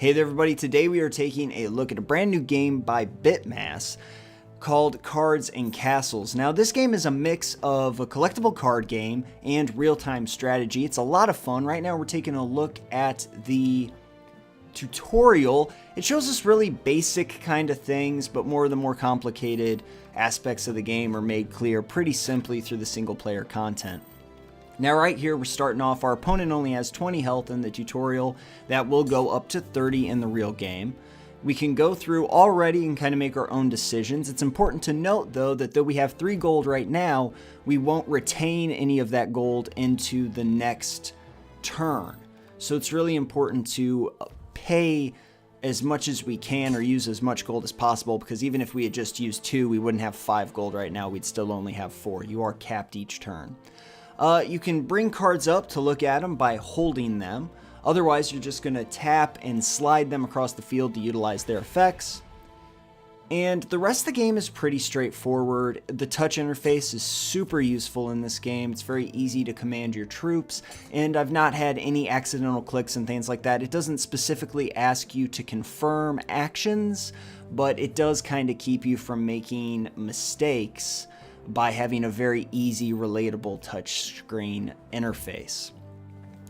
Hey there everybody, today we are taking a look at a brand new game by Bitmass called Cards and Castles. Now this game is a mix of a collectible card game and real-time strategy. It's a lot of fun. Right now we're taking a look at the tutorial. It shows us really basic kind of things, but more of the more complicated aspects of the game are made clear pretty simply through the single player content. Now right here we're starting off, our opponent only has 20 health in the tutorial. That will go up to 30 in the real game. We can go through already and kind of make our own decisions. It's important to note though that though we have 3 gold right now, we won't retain any of that gold into the next turn. So it's really important to pay as much as we can or use as much gold as possible, because even if we had just used 2, we wouldn't have 5 gold right now. We'd still only have 4. You are capped each turn. You can bring cards up to look at them by holding them. Otherwise, you're just going to tap and slide them across the field to utilize their effects. And the rest of the game is pretty straightforward. The touch interface is super useful in this game. It's very easy to command your troops, and I've not had any accidental clicks and things like that. It doesn't specifically ask you to confirm actions, but it does kind of keep you from making mistakes by having a very easy, relatable touchscreen interface.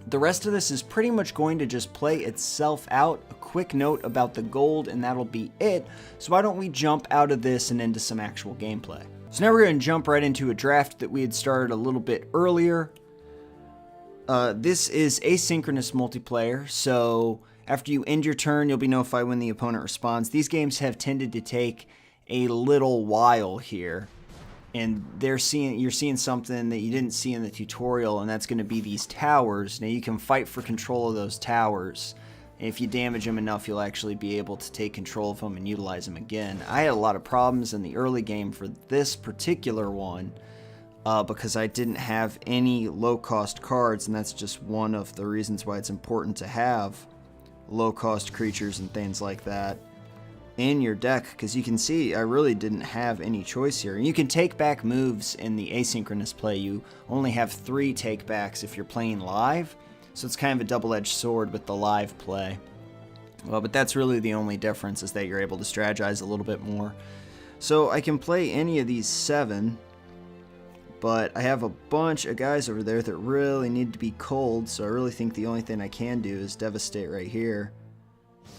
The rest of this is pretty much going to just play itself out. A quick note about the gold, and that'll be it. So why don't we jump out of this and into some actual gameplay. So now we're going to jump right into a draft that we had started a little bit earlier. This is asynchronous multiplayer, so after you end your turn, you'll be notified when the opponent responds. These games have tended to take a little while here, and you're seeing something that you didn't see in the tutorial, and that's going to be these towers. Now you can fight for control of those towers, and if you damage them enough, you'll actually be able to take control of them and utilize them again. I had a lot of problems in the early game for this particular one because I didn't have any low-cost cards, and that's just one of the reasons why it's important to have low-cost creatures and things like that in your deck, because you can see I really didn't have any choice here. And you can take back moves in the asynchronous play. You only have 3 takebacks if you're playing live, so it's kind of a double-edged sword with the live play. Well, but that's really the only difference, is that you're able to strategize a little bit more. So I can play any of these 7, but I have a bunch of guys over there that really need to be cold, so I really think the only thing I can do is devastate right here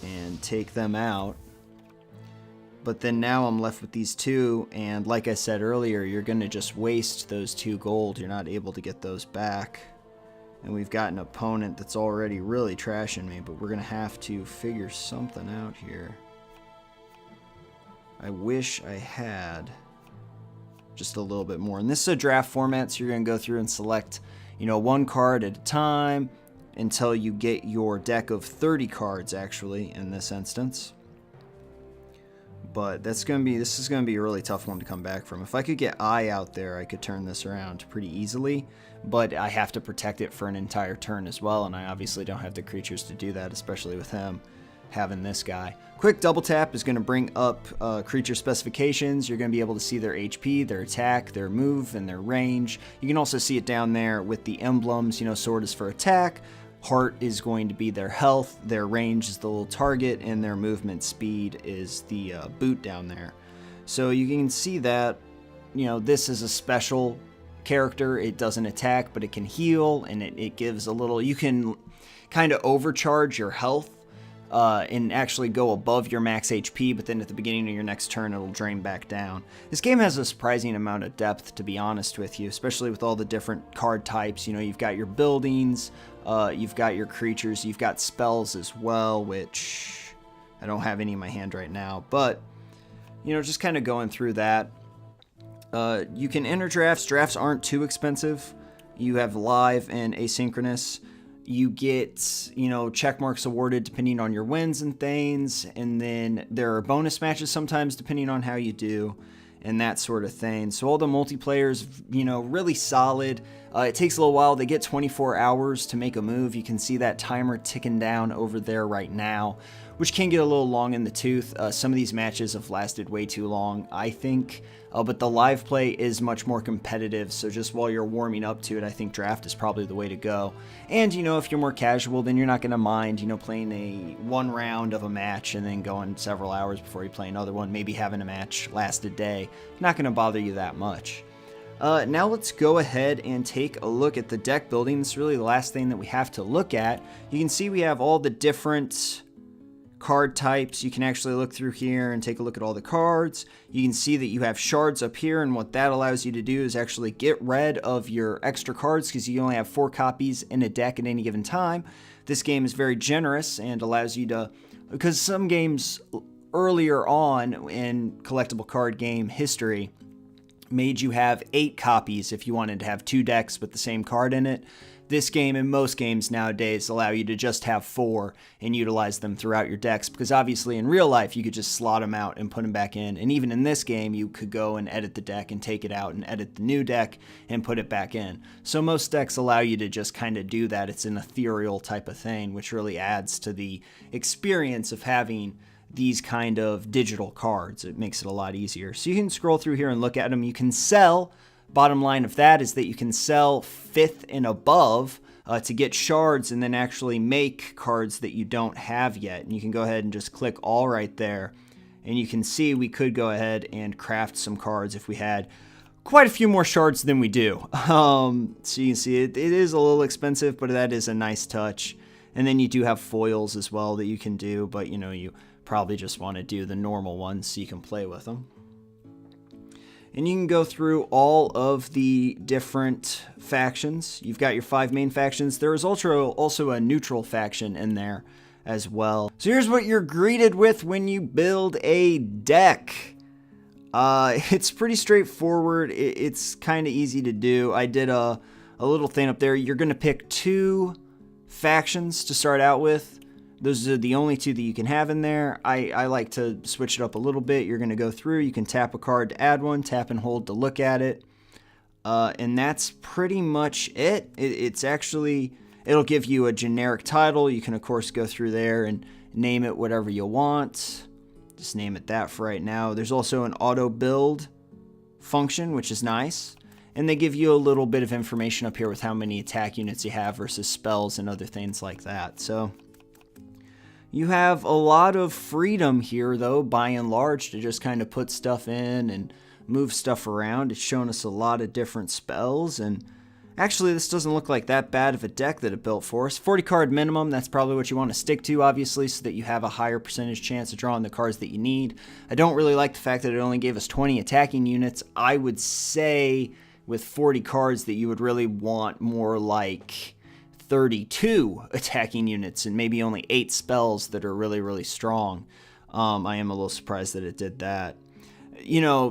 and take them out. But then now I'm left with these 2, and like I said earlier, you're going to just waste those 2 gold. You're not able to get those back. And we've got an opponent that's already really trashing me, but we're going to have to figure something out here. I wish I had just a little bit more. And this is a draft format, so you're going to go through and select, 1 card at a time until you get your deck of 30 cards, actually, in this instance. But this is going to be a really tough one to come back from. If I could get Eye out there, I could turn this around pretty easily, but I have to protect it for an entire turn as well, and I obviously don't have the creatures to do that, especially with him having this guy. Quick double tap is going to bring up creature specifications. You're going to be able to see their HP, their attack, their move, and their range. You can also see it down there with the emblems. Sword is for attack, heart is going to be their health, their range is the little target, and their movement speed is the boot down there. So you can see that, this is a special character. It doesn't attack, but it can heal, and it gives a little, you can kind of overcharge your health and actually go above your max HP, but then at the beginning of your next turn, it'll drain back down. This game has a surprising amount of depth, to be honest with you, especially with all the different card types. You've got your buildings, you've got your creatures, you've got spells as well, which I don't have any in my hand right now, but, just kind of going through that. You can enter drafts. Drafts aren't too expensive. You have live and asynchronous. You get, check marks awarded depending on your wins and things, and then there are bonus matches sometimes depending on how you do, and that sort of thing. So all the multiplayer's, really solid. It takes a little while. They get 24 hours to make a move. You can see that timer ticking down over there right now, which can get a little long in the tooth. Some of these matches have lasted way too long, I think, but the live play is much more competitive, so just while you're warming up to it, I think draft is probably the way to go. And, if you're more casual, then you're not going to mind, playing a one round of a match and then going several hours before you play another one, maybe having a match last a day. Not going to bother you that much. Now let's go ahead and take a look at the deck building. This is really the last thing that we have to look at. You can see we have all the different card types. You can actually look through here and take a look at all the cards. You can see that you have shards up here, and what that allows you to do is actually get rid of your extra cards because you only have 4 copies in a deck at any given time. This game is very generous and allows you to, because some games earlier on in collectible card game history made you have 8 copies if you wanted to have 2 decks with the same card in it. This game and most games nowadays allow you to just have 4 and utilize them throughout your decks, because obviously in real life you could just slot them out and put them back in, and even in this game you could go and edit the deck and take it out and edit the new deck and put it back in. So most decks allow you to just kind of do that. It's an ethereal type of thing, which really adds to the experience of having these kind of digital cards. It makes it a lot easier. So you can scroll through here and look at them. You can sell. Bottom line of that is that you can sell 5th and above to get shards and then actually make cards that you don't have yet. And you can go ahead and just click all right there. And you can see we could go ahead and craft some cards if we had quite a few more shards than we do. So you can see it is a little expensive, but that is a nice touch. And then you do have foils as well that you can do, but you probably just want to do the normal ones so you can play with them. And you can go through all of the different factions. You've got your 5 main factions. There is also a neutral faction in there as well. So here's what you're greeted with when you build a deck. It's pretty straightforward. It's kind of easy to do. I did a little thing up there. You're going to pick 2 factions to start out with. Those are the only 2 that you can have in there. I like to switch it up a little bit. You're going to go through. You can tap a card to add one, tap and hold to look at it. And that's pretty much it. It's actually, it'll give you a generic title. You can, of course, go through there and name it whatever you want. Just name it that for right now. There's also an auto build function, which is nice. And they give you a little bit of information up here with how many attack units you have versus spells and other things like that. So you have a lot of freedom here, though, by and large, to just kind of put stuff in and move stuff around. It's shown us a lot of different spells, and actually this doesn't look like that bad of a deck that it built for us. 40 card minimum, that's probably what you want to stick to, obviously, so that you have a higher percentage chance of drawing the cards that you need. I don't really like the fact that it only gave us 20 attacking units. I would say with 40 cards that you would really want more like 32 attacking units and maybe only 8 spells that are really, really strong. I am a little surprised that it did that.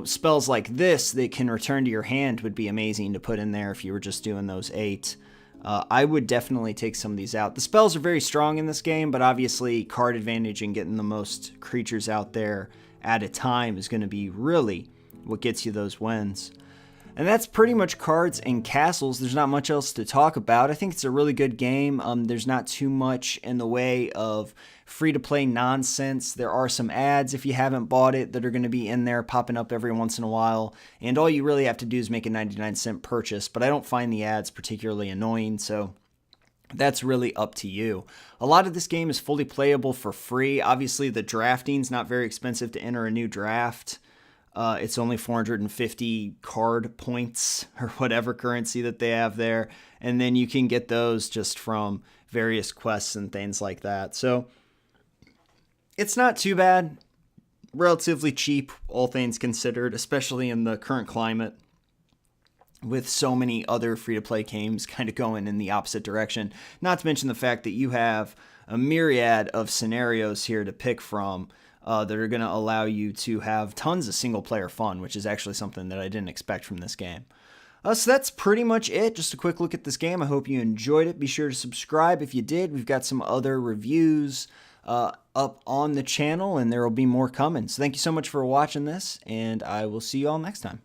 Spells like this that can return to your hand would be amazing to put in there if you were just doing those 8. I would definitely take some of these out. The spells are very strong in this game, but obviously card advantage and getting the most creatures out there at a time is going to be really what gets you those wins. And that's pretty much Cards and Castles. There's not much else to talk about. I think it's a really good game. There's not too much in the way of free-to-play nonsense. There are some ads, if you haven't bought it, that are going to be in there popping up every once in a while. And all you really have to do is make a 99-cent purchase. But I don't find the ads particularly annoying, so that's really up to you. A lot of this game is fully playable for free. Obviously, the drafting's not very expensive to enter a new draft. It's only 450 card points or whatever currency that they have there. And then you can get those just from various quests and things like that. So it's not too bad. Relatively cheap, all things considered, especially in the current climate, with so many other free-to-play games kind of going in the opposite direction. Not to mention the fact that you have a myriad of scenarios here to pick from that are going to allow you to have tons of single-player fun, which is actually something that I didn't expect from this game. So that's pretty much it. Just a quick look at this game. I hope you enjoyed it. Be sure to subscribe if you did. We've got some other reviews up on the channel, and there will be more coming. So thank you so much for watching this, and I will see you all next time.